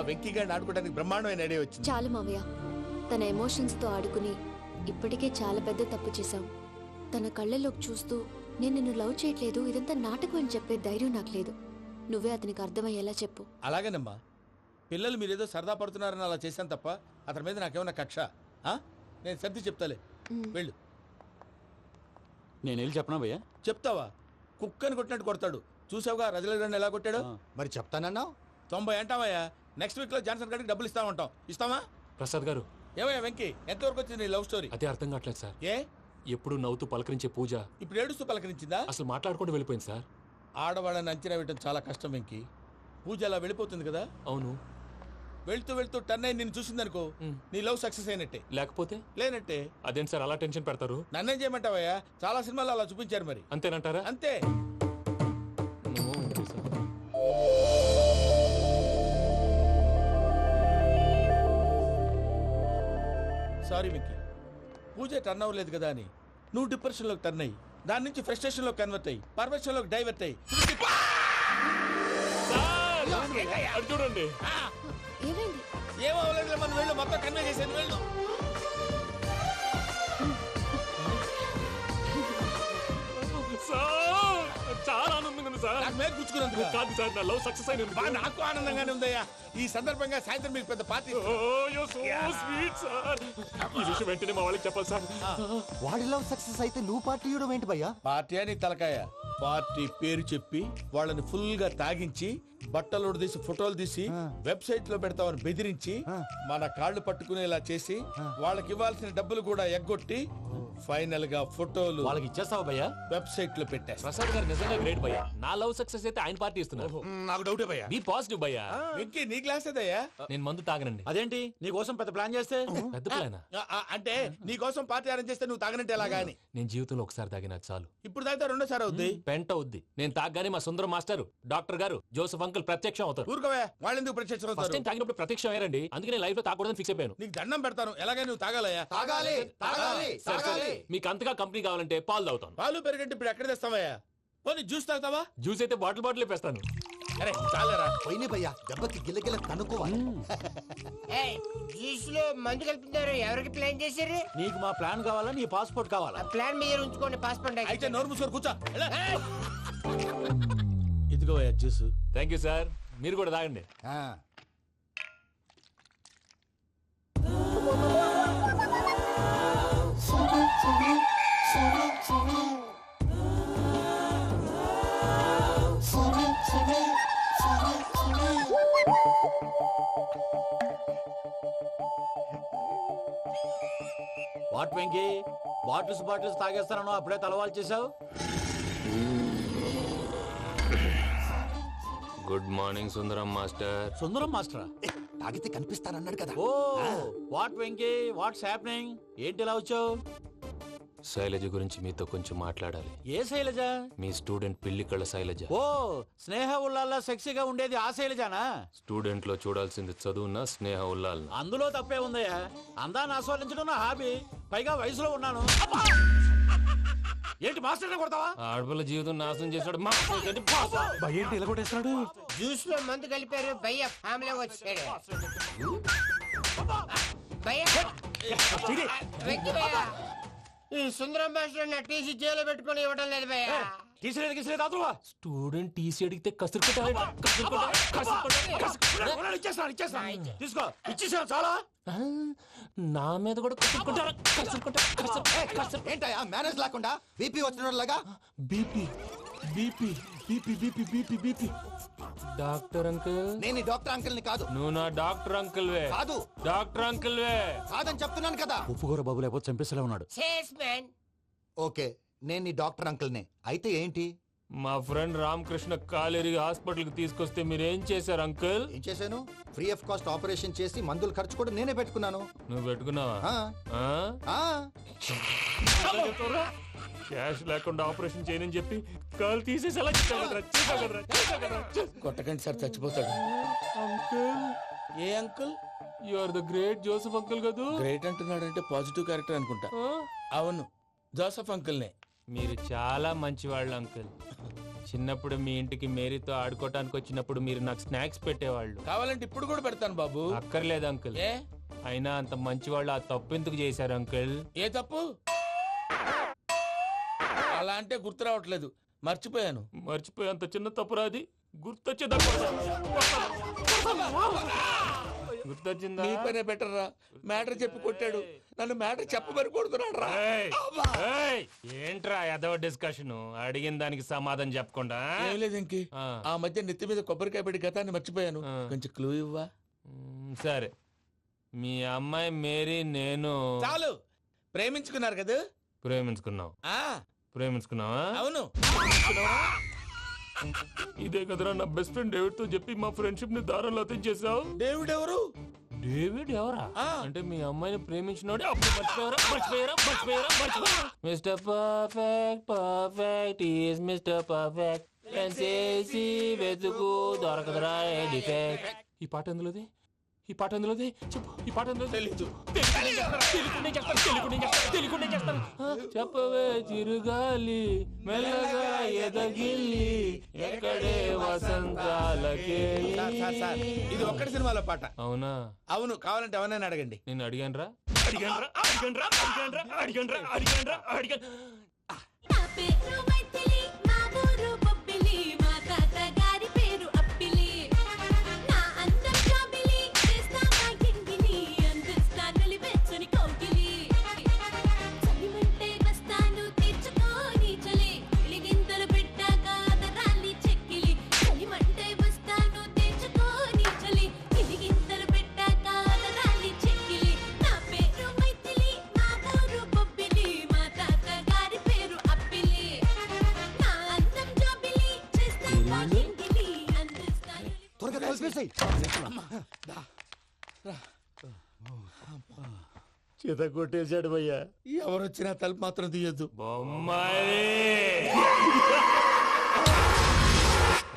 వెంకీ గారిని ఆడుకోవడానికి బ్రహ్మాండమైన ఐడియా వచ్చింది. చాలు మావయ్య, తన ఎమోషన్స్ తో ఆడుకుని ఇప్పటికే చాలా పెద్ద తప్పు చేశావు. తన కళ్ళలోకి చూస్తూ నేను నిన్ను లవ్ చేయట్లేదు, ఇదంతా నాటకం అని చెప్పే ధైర్యం నాకు లేదు. నువ్వే అతనికి అర్థమయ్యేలా చెప్పు. అలాగేనమ్మా, పిల్లలు మీరేదో సరదా పడుతున్నారని అలా చేశాను తప్ప అతని మీద నాకేమన్నా కక్ష? నేను సర్ది చెప్తాలే, వెళ్ళు. నేను వెళ్ళి చెప్పనా భయ్యా? చెప్తావా? కుక్కని కొట్టినట్టు కొడతాడు. చూసావుగా రజల గారిని ఎలా కొట్టాడు? మరి చెప్తానన్నావు. 90 అంటావయ్యా. నెక్స్ట్ వీక్ లో జాన్సన్ గారికి డబ్బులు ఇస్తామంటాం. ఇస్తావా? ప్రసాద్ గారు, ఏమయ్యా వెంకీ, ఎంతవరకు వచ్చింది నీ లవ్ స్టోరీ? అదే అర్థం కావట్లేదు సార్. ఏ ఎప్పుడు నవ్వుతూ పలకరించే పూజ ఇప్పుడు ఏడుస్తూ పలకరించిందా? అసలు మాట్లాడుకుంటూ వెళ్ళిపోయింది సార్. ఆడవాళ్ళని అంచనా వేయడం చాలా కష్టం వెంకీ. పూజ అలా వెళ్ళిపోతుంది కదా. అవును. వెళ్తూ వెళ్తూ టర్న్ అయి నిన్ను చూసిందనుకో, నీ లవ్ సక్సెస్ అయినట్టే. లేకపోతే లేనట్టే. అదేం సార్ అలా టెన్షన్ పెడతారు? నన్నేం చేయమంటావయ్యా? చాలా సినిమాలు అలా చూపించారు మరి. అంతేనంటారా? అంతే. సారీ వెంకీ, పూజ టర్న్ అవ్వలేదు కదా అని నువ్వు డిప్రెషన్ లోకి టర్న్ అయ్యి దాని నుంచి ఫ్రస్ట్రేషన్ లో కన్వర్ట్ అయ్యి పర్వర్షన్ లోకి డైవర్ట్ అయ్యి చూడండి. ఏమైంది? ఏమవ్వలేదు, మనం వెళ్ళు, మొత్తం కన్వే చేసేది. వెళ్ళు. చాలా ఆనందంగా ఉంది సార్. నాకు మేలు గుచ్చుకున్నందుకు కాదు సార్, నా లవ్ సక్సెస్ అయినందుకు. నాకు ఆనందంగానే ఉందయ్యా. ఈ సందర్భంగా సాయంత్రం మీకు పెద్ద పార్టీ. ఈ విషయం వెంటనే మా వాళ్ళకి చెప్పాలి సార్. వాడి లవ్ సక్సెస్ అయితే నువ్వు పార్టీ ఇవ్వడం ఏంటి భయ్యా? పార్టీ అని తలకాయ. పార్టీ పేరు చెప్పి వాళ్ళని ఫుల్ గా తాగించి బట్టలు తీసి ఫోటోలు తీసి వెబ్సైట్ లో పెడతామని బెదిరించి మన కాళ్ళు పట్టుకునేలా చేసి వాళ్ళకి ఇవ్వాల్సిన డబ్బులు కూడా ఎగ్గొట్టి ఫైనల్ గా ఫోటోలు వాళ్ళకి ఇచ్చేస్తావా భయ్యా? వెబ్సైట్ లో పెట్టా. ప్రసాద్ గారు నిజంగా గ్రేట్ భయ్యా. నా లవ్ సక్సెస్ అయితే ఆయన పార్టీ ఇస్తున్నారు. నాకు డౌటే భయ్యా. బీ పాజిటివ్ భయ్యా. వెంకీ నీ గ్లాస్ ఏదయ్యా? నేను మందు తాగనండి. అదేంటి నీ కోసం పెద్ద ప్లాన్ చేస్తే? పెద్ద ప్లానా? అంటే నీ కోసం పార్టీ అరేంజ్ చేస్తే నువ్వు తాగనంటే ఎలాగా అని. నేను జీవితంలో ఒకసారి తాగినా చాలు. ఇప్పుడు తాగితే రెండోసారి అవుద్ది. పెంట అవుద్ది. నేను తాగగానే మా సుందరం మాస్టర్, డాక్టర్ గారు, జోసెఫ్ అంకుల్ ప్రత్యక్షం అవుతారు. ఊరుకోవే, వాళ్ళు ఎందుకు ప్రత్యక్షం ఫస్ట్ అవుతారు? టైం తాగినప్పుడు ప్రత్యక్షం అయ్యారండి. అందుకే నేను లైఫ్ లో తాగకూడదని ఫిక్స్ అయిపోయాను. నీకు దండం పెడతాను, ఎలాగైనా నువ్వు తాగాలయ్యా. తాగాలి తాగాలి సరే, సరే. తాగాలి. మీకు అంతగా కంపెనీ కావాలంటే పాలు తాగుతాను. పాలు పెరిగంటే ఇప్పుడు ఎక్కడ తెస్తావయ్యా? పోనీ జ్యూస్ తాగుతావా? జ్యూస్ అయితే బాటిల్ వేస్తాను. అరే చాలరా. పోయినే భయ్యా, దెబ్బకి గిల్లగిల్ల తనుకోవాలి. జ్యూస్ లో మందు కలుపుతున్నారు. ఎవరికి ప్లాన్ చేశారు? నీకు మా ప్లాన్ కావాలా, నీ పాస్పోర్ట్ కావాలా? ప్లాన్ మీద ఉంచుకోండి, పాస్పోర్ట్ అయితే నోరు మూసుకొని కూర్చో. ఇదిగో జ్యూస్. Thank you sir. మీరు కూడా తాగండి. వాట్ వెంకీ, బాటిల్స్ తాగేస్తానో అప్పుడే తలవాలు చేసావు. Good morning Sundaram master. Sundaram మాస్టరా? తాగితే కనిపిస్తానన్నాడు కదా. Oh what Venky, what's happening? ఏంటి ఇలా వచ్చావు? శైలజ గురించి మీతో కొంచెం మాట్లాడాలి. ఏ శైలజ? మీ స్టూడెంట్ పిల్లి కళ్ళ శైలజ. ఓ స్నేహ ఉల్లాల్లో సెక్సీగా ఉండేది ఆ శైలజానా? స్టూడెంట్ లో చూడాల్సింది చదువున్న స్నేహ ఉల్లాల్. అందులో తప్పే ఉందయ్యా. అందాన్ని ఆస్వాదించడం నా హాబీ. పైగా వయసులో ఉన్నాను. ఏంటి మాస్టర్ కొడతావా? ఆడపిల్ల జీవితం నాశనం చేశాడు. ఏంటి ఇలా కొట్టేస్తున్నాడు? జ్యూస్ లో మందు కలిపారు. భయ్య ఫ్యామిలీ వచ్చాడు. భయ్య వెంకీ భయ్య, ఈ సుందరం మాస్టర్ నా టీసీ జైల్లో పెట్టుకుని ఇవ్వడం లేదు భయ్య. స్టూడెంట్ టీసీ అడిగితే తీసుకో, ఇచ్చేసాను చాలా. నా మీద కూడా ఏంటయ్యా మేనేజ్ లేకుండా బీపీ వచ్చినలాగా? BP BP BP BP BP BP. Doctor uncle, నేను ఈ డాక్టర్ అంకుల్ ని కాదు. నువ్వు నా డాక్టర్ అంకుల్ వే. కాదు. డాక్టర్ అంకుల్ వే. కాదని చెప్తున్నాను కదా. ఉప్పుకూర బాబు లేకపోతే చంపేసేలా ఉన్నాడు. సేల్స్మెన్. ఓకే, నేను ఈ డాక్టర్ అంకుల్ నే. అయితే ఏంటి? మా ఫ్రెండ్ రామకృష్ణ కాలేరికి హాస్పిటల్ కి తీసుకొస్తే మీరేం చేశారు అంకుల్? ఏం చేశాను? ఫ్రీ ఆఫ్ కాస్ట్ ఆపరేషన్ చేసి మందుల ఖర్చు కూడా నేనే పెట్టుకున్నాను. నువ్వు పెట్టుకున్నావా? ఆ, ఆ. క్యాష్ లేకుండా ఆపరేషన్ చేయనని చెప్పి కాలు తీసేసి ఎలా కొట్టకండి సార్, చచ్చిపోతాడు. అంకుల్, ఏ uncle? You are the great Joseph uncle కదూ? గ్రేట్ అంటున్నాడంటే పాజిటివ్ క్యారెక్టర్ అనుకుంటా. అవును, జోసెఫ్ అంకుల్ నే. మీరు చాలా మంచివాళ్ళు అంకుల్. చిన్నప్పుడు మీ ఇంటికి మేరీతో ఆడుకోవటానికి వచ్చినప్పుడు మీరు నాకు స్నాక్స్ పెట్టేవాళ్ళు. కావాలంటే ఇప్పుడు కూడా పెడతాను బాబు. అక్కర్లేదు అంకుల్. ఏ అయినా అంత మంచి వాళ్ళు ఆ తప్పు ఎందుకు చేశారు అంకుల్? ఏ తప్పు? అలా అంటే గుర్తు రావట్లేదు, మర్చిపోయాను. మర్చిపోయి అంత చిన్న తప్పు రాది గుర్తొచ్చేదా? గుర్తొచ్చిందా? నీ పనే బెటర్ రా. మ్యాటర్ చెప్పి కొట్టాడు, నన్ను మ్యాటర్ చెప్పమని కొడుతున్నాడు రా. ఏయ్, ఏయ్, ఏంట్రా ఎదవ డిస్కషన్? అడిగిన దానికి సమాధానం చెప్పకుండా? ఏం లేదు ఇంకి, ఆ. ఆ మధ్య నెత్తి మీద కొబ్బరికాయ పెట్టి గతాన్ని మర్చిపోయాను. ఆ. కొంచెం క్లూ ఇవ్వా? సరే, మీ అమ్మాయి మేరీ నేను చాలు, ప్రేమించుకున్నారు కదా? ప్రేమించుకున్నావు. ఆ ప్రేమించుకున్నావా? అవును. ఇదే కదరా నా బెస్ట్ ఫ్రెండ్ డేవిడ్ తో చెప్పి మా ఫ్రెండ్షిప్ ని దారంలో అతించేసావు. డేవిడ్ ఎవరు? డేవిడ్ ఎవరా? ఆ. అంటే మీ అమ్మాయిని ప్రేమించినోడే అప్పుడు మర్చిపోయారా? Mister perfect perfect is mister perfect చేసి వెతుకు దొరకదురా డిఫెక్ట్. ఈ పాట ఎందులోది? ఈ పాట ఎందులోది? చెప్పు, ఈ పాట ఎందులో? తెలీదు. చెప్పవే చిరుగాలి మెల్లగా ఎదగిల్లి ఎక్కడే వసంతాలకే. సార్, ఇది ఒక్కటి సినిమాలో పాట. అవునా? అవును, కావాలంటే ఎవరైనా అడగండి. నేను అడిగాను. నా పేరు మైథిలి, మా ఊరు బొబ్బిలి, మా తాత గారి పేరు అప్పిలి. నా అందం జాబిలి, చేస్తా మా గింగిని, అందిస్తా వెచ్చని కౌగిలి. చలిమంటే వస్తాను తెచ్చుకోని చలి, వెలిగింతలు పెట్టాక అదరాలి చెక్కిలి. చలిమంటే వస్తాను తెచ్చుకోని చలి, వెలిగింతలు పెట్టాక అదరాలి చెక్కిలి. నా పేరు మైథిలి, మా ఊరు బొబ్బిలి, మా తాత గారి పేరు అప్పిలి. నా అందం జాబిలి, చేస్తా మా గింగిలి, అందిస్తా త్వరగా కలిపేసాయి. చేత కొట్టేశాడు భయ్యా. ఎవరు వచ్చినా తలుపు మాత్రం తీయొద్దు. బొమ్మాయి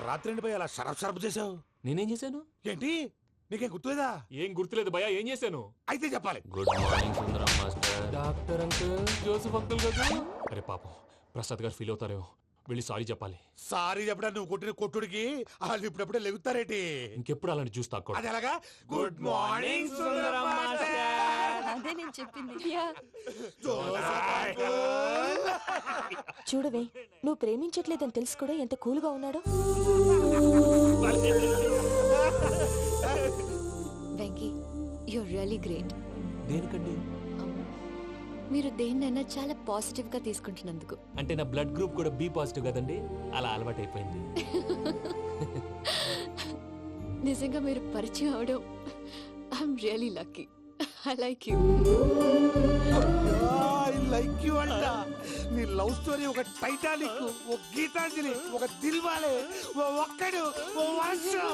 రాత్రి ఎండి భయ్య అలా షరఫ్ చేసావు. నేనేం చేశాను? ఏంటి నీకేం గుర్తులేదా? ఏం గుర్తులేదు భయ్యా, ఏం చేశాను? అయితే చెప్పాలి. Good morning Sundaram master. Doctor uncle, Joseph uncle కదా? అరే పాపం, ప్రసాద్ గారు ఫీల్ అవుతారేమో, వెళ్ళి సారీ చెప్పాలి. సారీ చెప్పడానికి నువ్వు కొట్టిన కొట్టుడికి వాళ్ళు ఇప్పుడప్పుడే లెగుతారేటి? ఇంకెప్పుడు అలాంటి జ్యూస్ తాక్కూడదు. అది ఎలాగా? Good morning Sundaram master. అదే నేను చెప్పింది. చూడవే, నువ్వు ప్రేమించట్లేదని తెలుసు కూడా ఎంత కూల్గా ఉన్నాడో. Venky, you're really great. దేనికండి? మీరు దేన్నైనా చాలా పాజిటివ్ గా తీసుకుంటున్నందుకు. అంటే నా బ్లడ్ గ్రూప్ కూడా బి పాజిటివ్ కదండి, అలా అలవాటు అయిపోయింది. నిజంగా మీరు పరిచయం అవడం I'm really lucky. I like you. I like you అంట. నీ లవ్ స్టోరీ ఒక టైటానిక్, ఒక గీతాంజలి, ఒక దిల్వాలే, ఓ ఒక్కడు, ఓ వర్షం.